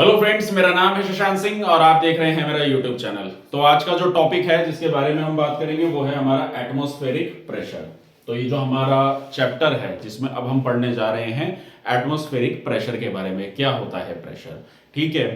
Hello friends, मेरा नाम है शशांक सिंह और आप देख रहे हैं मेरा यूट्यूब चैनल। तो आज का जो टॉपिक है जिसके बारे में हम बात करेंगे वो है हमारा एटमॉस्फेरिक प्रेशर। तो ये जो हमारा चैप्टर है जिसमें अब हम पढ़ने जा रहे हैं एटमॉस्फेरिक प्रेशर के बारे में, क्या होता है प्रेशर। ठीक है,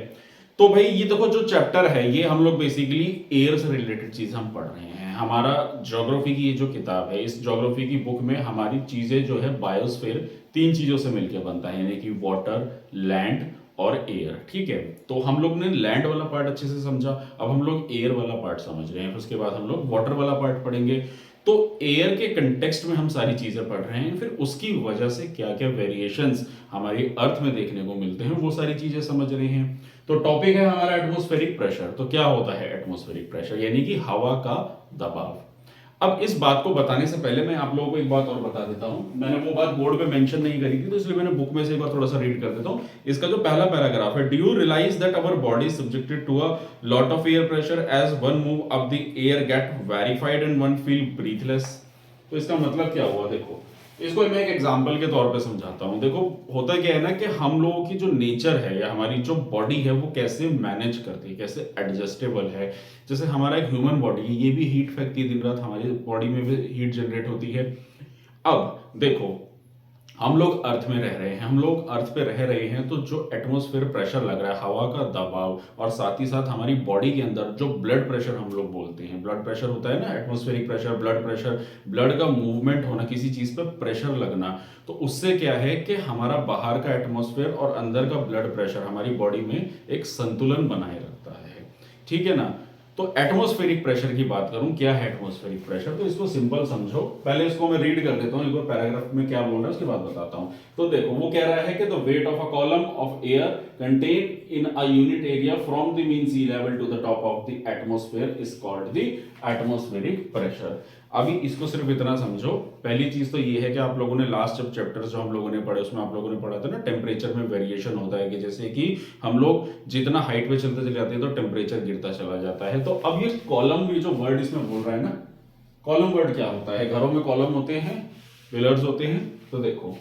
तो भाई ये देखो जो चैप्टर है ये हम लोग बेसिकली एयर से रिलेटेड चीज हम पढ़ रहे हैं। हमारा ज्योग्राफी की ये जो किताब है, इस ज्योग्राफी की बुक में हमारी चीजें जो है बायोस्फीयर तीन चीजों से मिलकर बनता है, यानी कि वाटर, लैंड और एयर। ठीक है, तो हम लोग ने लैंड वाला पार्ट अच्छे से समझा, अब हम लोग एयर वाला पार्ट समझ रहे हैं, फिर उसके बाद हम लोग वाटर वाला पार्ट पढ़ेंगे। तो एयर के कंटेक्स्ट में हम सारी चीजें पढ़ रहे हैं, फिर उसकी वजह से क्या क्या वेरिएशंस हमारी अर्थ में देखने को मिलते हैं वो सारी चीजें समझ रहे हैं। तो टॉपिक है हमारा एटमॉस्फेरिक प्रेशर। तो क्या होता है एटमॉस्फेरिक प्रेशर, यानी कि हवा का दबाव। अब इस बात को बताने से पहले मैं आप लोगों को एक बात और बता देता हूं। मैंने वो बात बोर्ड पे मेंशन नहीं करी थी, तो इसलिए मैंने बुक में से एक बार थोड़ा सा रीड कर देता हूं। इसका जो पहला पैराग्राफ है, do you realise that our body is subjected to a lot of air pressure, as one move up the air get verified and one feel breathless. तो इसका मतलब क्या हुआ, देखो इसको मैं एक एग्जांपल के तौर पे समझाता हूँ। देखो होता क्या है ना कि हम लोगों की जो नेचर है या हमारी जो बॉडी है वो कैसे मैनेज करती है, कैसे एडजस्टेबल है। जैसे हमारा एक ह्यूमन बॉडी है, ये भी हीट फेंकती है दिन रात, हमारी बॉडी में भी हीट जनरेट होती है। अब देखो हम लोग अर्थ में रह रहे हैं, हम लोग अर्थ पे रह रहे हैं, तो जो एटमॉस्फेयर प्रेशर लग रहा है, हवा का दबाव, और साथ ही साथ हमारी बॉडी के अंदर जो ब्लड प्रेशर हम लोग बोलते हैं, ब्लड प्रेशर होता है ना, atmospheric pressure, blood pressure, blood का मूवमेंट होना, किसी चीज पे प्रेशर लगना। तो उससे क्या है कि हमारा बाहर का एटमॉस्फेयर और अंदर का ब्लड प्रेशर हमारी बॉडी में एक संतुलन बनाए रखता है। ठीक है ना। तो एटमॉस्फेरिक प्रेशर की बात करूं, क्या है एटमॉस्फेरिक प्रेशर, तो इसको सिंपल समझो। पहले इसको मैं रीड कर देता हूं एक बार, पैराग्राफ में क्या बोल रहा है उसके बाद बताता हूं। तो देखो वो कह रहा है कि the weight of a column of air contain in a unit area from the mean sea level to the top of the atmosphere is called the atmospheric pressure. अभी इसको सिर्फ इतना समझो। पहली चीज तो ये है कि आप लोगों ने लास्ट जब चैप्टर जो हम लोगों ने पढ़े उसमें आप लोगों ने पढ़ा था ना, टेम्परेचर में वेरिएशन होता है, कि जैसे कि हम लोग जितना हाइट पे चलते चले जाते हैं तो टेम्परेचर गिरता चला जाता है। तो अब ये कॉलम, ये जो वर्ड इसमें बोल रहा है ना, कॉलम वर्ड क्या होता है, घरों में कॉलम होते हैं, पिलर्स होते हैं। तो देखो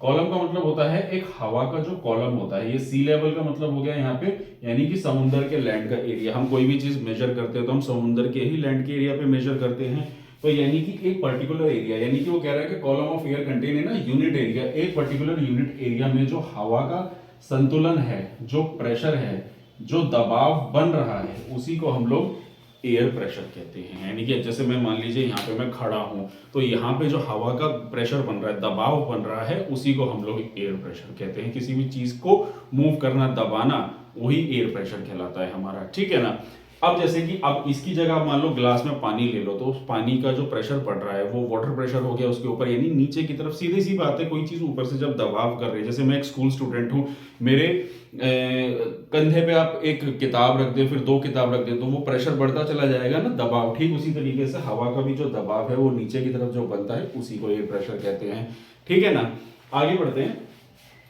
कॉलम का मतलब होता है एक हवा का जो कॉलम होता है, ये सी लेवल का मतलब हो गया यहाँ पे, यानी कि समुद्र के लैंड का एरिया। हम कोई भी चीज मेजर करते हैं तो हम समुद्र के ही लैंड के एरिया पे मेजर करते हैं। तो यानी कि एक पर्टिकुलर एरिया, यानी कि वो कह रहा है कि कॉलम ऑफ एयर कंटेन है ना यूनिट एरिया, एक पर्टिकुलर यूनिट एरिया में जो हवा का संतुलन है, जो प्रेशर है, जो दबाव बन रहा है, उसी को हम लोग एयर प्रेशर कहते हैं। यानी कि जैसे मैं मान लीजिए यहाँ पे मैं खड़ा हूँ, तो यहाँ पे जो हवा का प्रेशर बन रहा है, दबाव बन रहा है, उसी को हम लोग एयर प्रेशर कहते हैं। किसी भी चीज को मूव करना, दबाना, वही एयर प्रेशर कहलाता है हमारा। ठीक है ना। अब जैसे कि अब इसकी जगह मान लो ग्लास में पानी ले लो, तो उस पानी का जो प्रेशर पड़ रहा है वो वाटर प्रेशर हो गया उसके ऊपर, यानी नीचे की तरफ। सीधी सी बात है, कोई चीज ऊपर से जब दबाव कर रही है, जैसे मैं एक स्कूल स्टूडेंट हूँ, मेरे कंधे पे आप एक किताब रख दे, फिर दो किताब रख दे, तो वो प्रेशर बढ़ता चला जाएगा ना, दबाव। ठीक उसी तरीके से हवा का भी जो दबाव है वो नीचे की तरफ जो बनता है उसी को एयर प्रेशर कहते हैं। ठीक है ना। आगे बढ़ते हैं।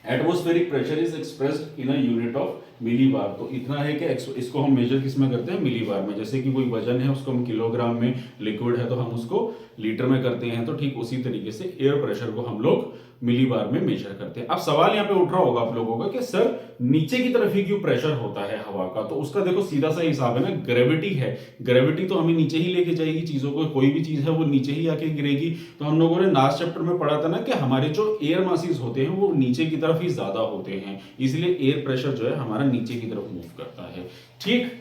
Atmospheric pressure is expressed in a unit of millibar. तो इतना है कि इसको हम मेजर किस में करते हैं, मिलीबार में। जैसे कि कोई वजन है उसको हम किलोग्राम में, लिक्विड है तो हम उसको लीटर में करते हैं। तो ठीक उसी तरीके से एयर प्रेशर को हम लोग मिलीबार में मेजर करते हैं। अब सवाल यहाँ पे उठ रहा होगा आप लोगों का कि सर नीचे की तरफ ही क्यों प्रेशर होता है हवा का। तो उसका देखो सीधा सा हिसाब है ना, ग्रेविटी है। ग्रेविटी तो हमें नीचे ही लेके जाएगी चीजों को, कोई भी चीज है वो नीचे ही आके गिरेगी। तो हम लोगों ने लास्ट चैप्टर में पढ़ा था ना कि हमारे जो एयर मासेस होते हैं वो नीचे की तरफ ही ज्यादा होते हैं, इसलिए एयर प्रेशर जो है हमारा नीचे की तरफ मूव करता है। ठीक।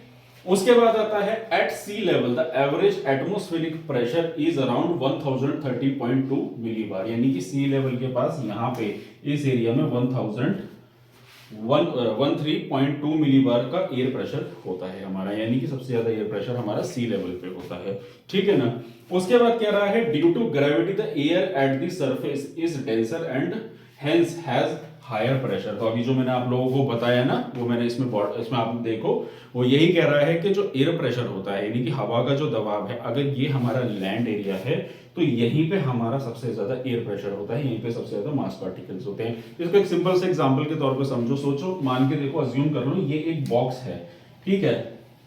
उसके बाद आता है at sea level the average atmospheric pressure is around 1030.2 millibar. यानी कि सी लेवल के पास यहाँ पे इस एरिया में 1013.2 मिलीबार का एयर प्रेशर होता है हमारा, यानी कि सबसे ज्यादा एयर प्रेशर हमारा सी लेवल पे होता है। ठीक है ना। उसके बाद कह रहा है due to gravity the air at the surface is denser and hence has higher pressure. तो अभी जो मैंने आप लोगों को बताया ना, वो मैंने इसमें आप देखो, वो यही कह रहा है कि जो एयर प्रेशर होता है, यानी कि हवा का जो दबाव है, अगर ये हमारा लैंड एरिया है तो यहीं पे हमारा सबसे ज्यादा एयर प्रेशर होता है, यहीं पे सबसे ज्यादा मास पार्टिकल्स होते हैं। इसको एक सिंपल से एग्जांपल के तौर पे समझो। सोचो, मान के देखो, अज्यूम कर लो ये एक बॉक्स है। ठीक है।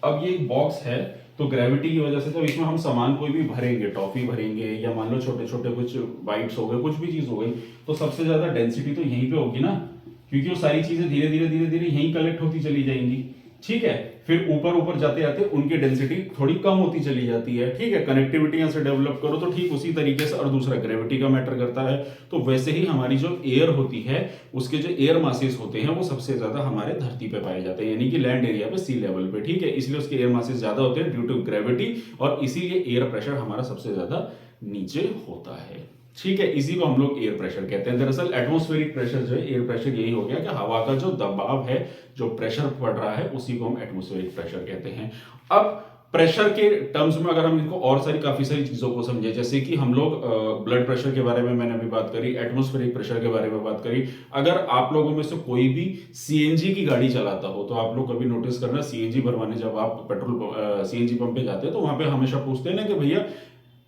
अब ये एक बॉक्स है, तो ग्रेविटी की वजह से जब इसमें हम सामान कोई भी भरेंगे, टॉफी भरेंगे या मान लो छोटे छोटे कुछ बाइट्स हो गए, कुछ भी चीज हो गई, तो सबसे ज्यादा डेंसिटी तो यहीं पे होगी ना। क्योंकि वो सारी चीजें धीरे धीरे यहीं कलेक्ट होती चली जाएंगी। ठीक है, फिर ऊपर ऊपर जाते जाते उनकी डेंसिटी थोड़ी कम होती चली जाती है। ठीक है, कनेक्टिविटी यहां से डेवलप करो तो ठीक उसी तरीके से। और दूसरा ग्रेविटी का मैटर करता है, तो वैसे ही हमारी जो एयर होती है उसके जो एयर मासेस होते हैं वो सबसे ज्यादा हमारे धरती पे पाए जाते हैं, यानी कि लैंड एरिया पे, सी लेवल पे। ठीक है, इसलिए उसके एयर मासेस ज्यादा होते हैं ड्यू टू ग्रेविटी, और इसीलिए एयर प्रेशर हमारा सबसे ज्यादा नीचे होता है। ठीक है, इसी को हम लोग एयर प्रेशर कहते हैं। दरअसल एटमॉस्फेरिक प्रेशर जो है, एयर प्रेशर यही हो गया कि हवा का जो दबाव है, जो प्रेशर पड़ रहा है, उसी को हम एटमॉस्फेरिक प्रेशर कहते हैं। अब प्रेशर के टर्म्स में अगर हम इनको और काफी सारी चीजों को समझे, जैसे कि हम लोग ब्लड प्रेशर के बारे में मैंने अभी बात करी, एटमॉस्फेरिक प्रेशर के बारे में बात करी। अगर आप लोगों में से कोई भी सीएनजी की गाड़ी चलाता हो तो आप लोग कभी नोटिस करना, सीएनजी भरवाने जब आप पेट्रोल सीएनजी पंप पे जाते हैं तो वहां पे हमेशा पूछते हैं ना कि भैया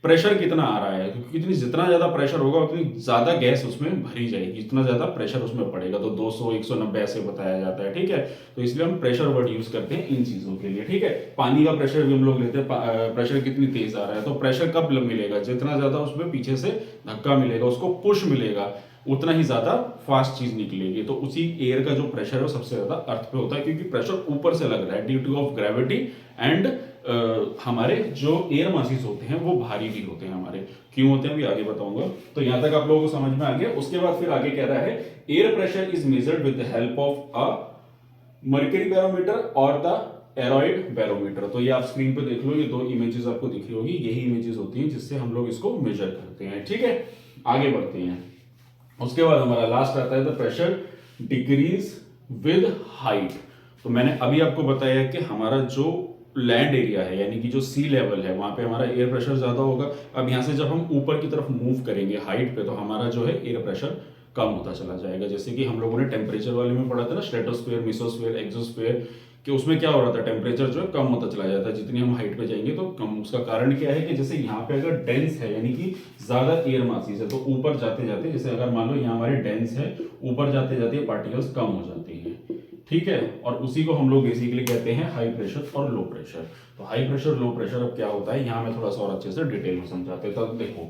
प्रेशर कितना आ रहा है, क्योंकि जितना ज्यादा प्रेशर होगा उतनी ज्यादा गैस उसमें भरी जाएगी, जितना ज्यादा प्रेशर उसमें पड़ेगा। तो 200 190 ऐसे बताया जाता है। ठीक है, तो इसलिए हम प्रेशर वर्ड यूज करते हैं इन चीजों के लिए। ठीक है, पानी का प्रेशर भी हम लोग लेते हैं, प्रेशर कितनी तेज आ रहा है, तो प्रेशर कब मिलेगा, जितना ज्यादा उसमें पीछे से धक्का मिलेगा, उसको पुश मिलेगा, उतना ही ज्यादा फास्ट चीज निकलेगी। तो उसी एयर का जो प्रेशर है वो सबसे ज्यादा अर्थ पे होता है, क्योंकि प्रेशर ऊपर से लग रहा है due two of gravity and हमारे जो एयर मासेस होते हैं वो भारी भी होते हैं हमारे। क्यों होते हैं अभी आगे बताऊंगा। तो यहां तक आप लोगों को समझ में आ गया। उसके बाद फिर आगे कह रहा है air pressure is measured with the help of a mercury barometer और द एरॉइड बैरोमीटर। तो ये आप स्क्रीन पे देख लो, ये दो इमेजेस आपको दिख रही होगी, यही इमेजेस होती हैं जिससे हम लोग इसको मेजर करते हैं। ठीक है, आगे बढ़ते हैं। उसके बाद हमारा लास्ट आता है the pressure decrease with height. तो मैंने अभी आपको बताया कि हमारा जो लैंड एरिया है, यानी कि जो सी लेवल है, वहां पे हमारा एयर प्रेशर ज्यादा होगा। अब यहां से जब हम ऊपर की तरफ मूव करेंगे हाइट पे, तो हमारा जो है एयर प्रेशर कम होता चला जाएगा। जैसे कि हम लोगों ने टेम्परेचर वाले में पढ़ा था ना, स्ट्रेटोस्फीयर, मेसोस्फीयर, एक्सोस्फीयर, कि उसमें क्या हो रहा था, टेम्परेचर जो है कम होता चला जाता है जितनी हम हाइट पे जाएंगे तो कम। उसका कारण क्या है कि जैसे यहाँ पे अगर डेंस है, यानी कि ज्यादा एयर मासेस है, तो ऊपर जाते जाते, जैसे अगर मान लो यहाँ हमारे डेंस है, ऊपर जाते जाते पार्टिकल्स कम हो जाते हैं। ठीक है, और उसी को हम लोग बेसिकली कहते हैं हाई प्रेशर और लो प्रेशर। तो हाई प्रेशर, लो प्रेशर अब क्या होता है, यहाँ मैं थोड़ा सा और अच्छे से डिटेल में समझाते हैं। तो देखो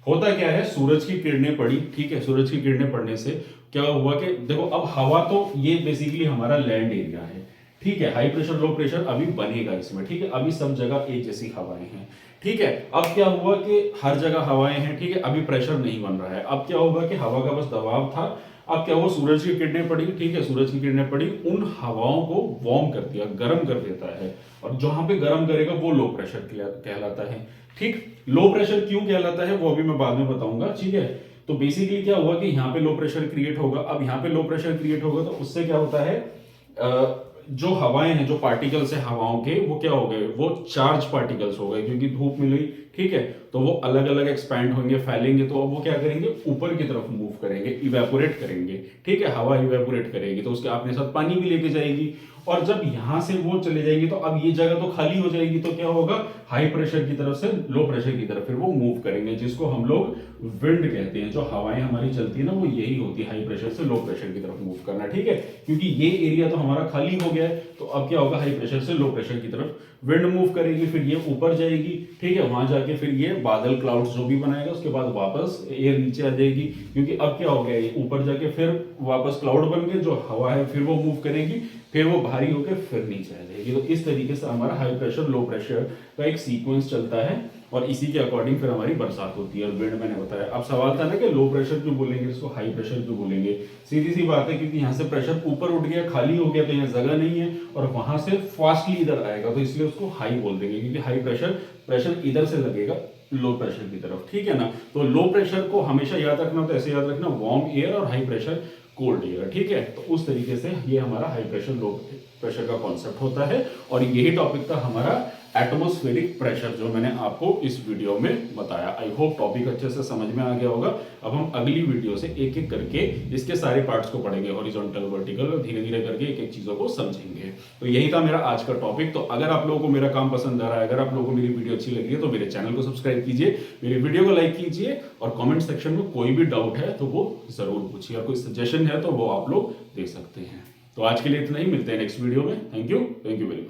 होता क्या है, सूरज की किरणें पड़ी। ठीक है, सूरज की किरणें पड़ने से क्या हुआ कि देखो अब हवा, तो ये बेसिकली हमारा लैंड एरिया है। ठीक है, हाई प्रेशर लो प्रेशर अभी बनेगा इसमें। ठीक है, अभी सब जगह एक जैसी हवाएं हैं। ठीक है, अब क्या हुआ कि हर जगह हवाएं हैं। ठीक है, अभी प्रेशर नहीं बन रहा है। अब क्या होगा कि हवा का बस दबाव था, अब क्या हुआ, सूरज की किरणें पड़ी। ठीक है, सूरज की किरणें पड़ी, उन हवाओं को वार्म कर दिया, गर्म कर देता है, और जहां पे गर्म करेगा वो लो प्रेशर कहलाता है। ठीक, लो प्रेशर क्यों कहलाता है वो अभी मैं बाद में बताऊंगा। ठीक है, तो बेसिकली क्या हुआ कि यहाँ पे लो प्रेशर क्रिएट होगा। अब यहाँ पे लो प्रेशर क्रिएट होगा तो उससे क्या होता है, जो हवाएं हैं, जो पार्टिकल्स है हवाओं के, वो क्या हो गए, वो चार्ज पार्टिकल्स हो गए, क्योंकि धूप मिल गई। ठीक है, तो वो अलग अलग एक्सपैंड होंगे, फैलेंगे, तो अब वो क्या करेंगे, ऊपर की तरफ मूव करेंगे, इवेपोरेट करेंगे। ठीक है, हवा इवेपोरेट करेगी तो उसके अपने साथ पानी भी लेके जाएगी, और जब यहां से वो चले जाएंगे तो अब ये जगह तो खाली हो जाएगी, तो क्या होगा, हाई प्रेशर की तरफ से लो प्रेशर की तरफ फिर वो मूव करेंगे, जिसको हम लोग विंड कहते हैं। जो हवाएं हमारी चलती है ना, वो यही होती है, हाई प्रेशर से लो प्रेशर की तरफ मूव करना। ठीक है, क्योंकि ये एरिया तो हमारा खाली हो गया है, तो अब क्या होगा, हाई प्रेशर से लो प्रेशर की तरफ विंड मूव करेगी, फिर ये ऊपर जाएगी। ठीक है, वहां जाके फिर ये बादल, क्लाउड्स जो भी बनाएगा, उसके बाद वापस एयर नीचे आ जाएगी, क्योंकि अब क्या हो गया, ये ऊपर जाके फिर वापस क्लाउड बन के जो हवा है फिर वो मूव करेगी, फिर वो भारी होकर फिर नीचे आ जाएगी। तो इस तरीके से हमारा हाई प्रेशर लो प्रेशर का एक सीक्वेंस चलता है, और इसी के अकॉर्डिंग फिर हमारी बरसात होती है। और विंड मैंने बताया। अब सवाल था ना कि लो प्रेशर क्यों बोलेंगे, इसको हाई प्रेशर क्यों बोलेंगे। सीधी सी बात है, क्योंकि यहाँ से प्रेशर ऊपर उठ गया, खाली हो गया, तो यहाँ जगह नहीं है, और वहां से फास्टली इधर आएगा, तो इसलिए उसको हाई बोल देंगे, क्योंकि हाई प्रेशर इधर से लगेगा लो प्रेशर की तरफ। ठीक है ना, तो लो प्रेशर को हमेशा याद रखना, तो ऐसे याद रखना, वार्म एयर और हाई प्रेशर कोल्ड एयर। ठीक है, तो उस तरीके से ये हमारा हाई प्रेशर लो प्रेशर का कॉन्सेप्ट होता है, और यही टॉपिक था हमारा एटमॉस्फेरिक प्रेशर, जो मैंने आपको इस वीडियो में बताया। आई होप टॉपिक अच्छे से समझ में आ गया होगा। अब हम अगली वीडियो से एक एक करके इसके सारे पार्ट्स को पढ़ेंगे, हॉरिजॉन्टल, वर्टिकल, और धीरे धीरे करके एक एक चीजों को समझेंगे। तो यही था मेरा आज का टॉपिक। तो अगर आप लोगों को मेरा काम पसंद आ रहा है, अगर आप लोगों को मेरी वीडियो अच्छी लगी है, तो मेरे चैनल को सब्सक्राइब कीजिए, मेरी वीडियो को लाइक कीजिए, और कॉमेंट सेक्शन में कोई भी डाउट है तो वो जरूर पूछिए, और कोई सजेशन है तो वो आप लोग दे सकते हैं। तो आज के लिए इतना ही, मिलते हैं नेक्स्ट वीडियो में। Thank you very much.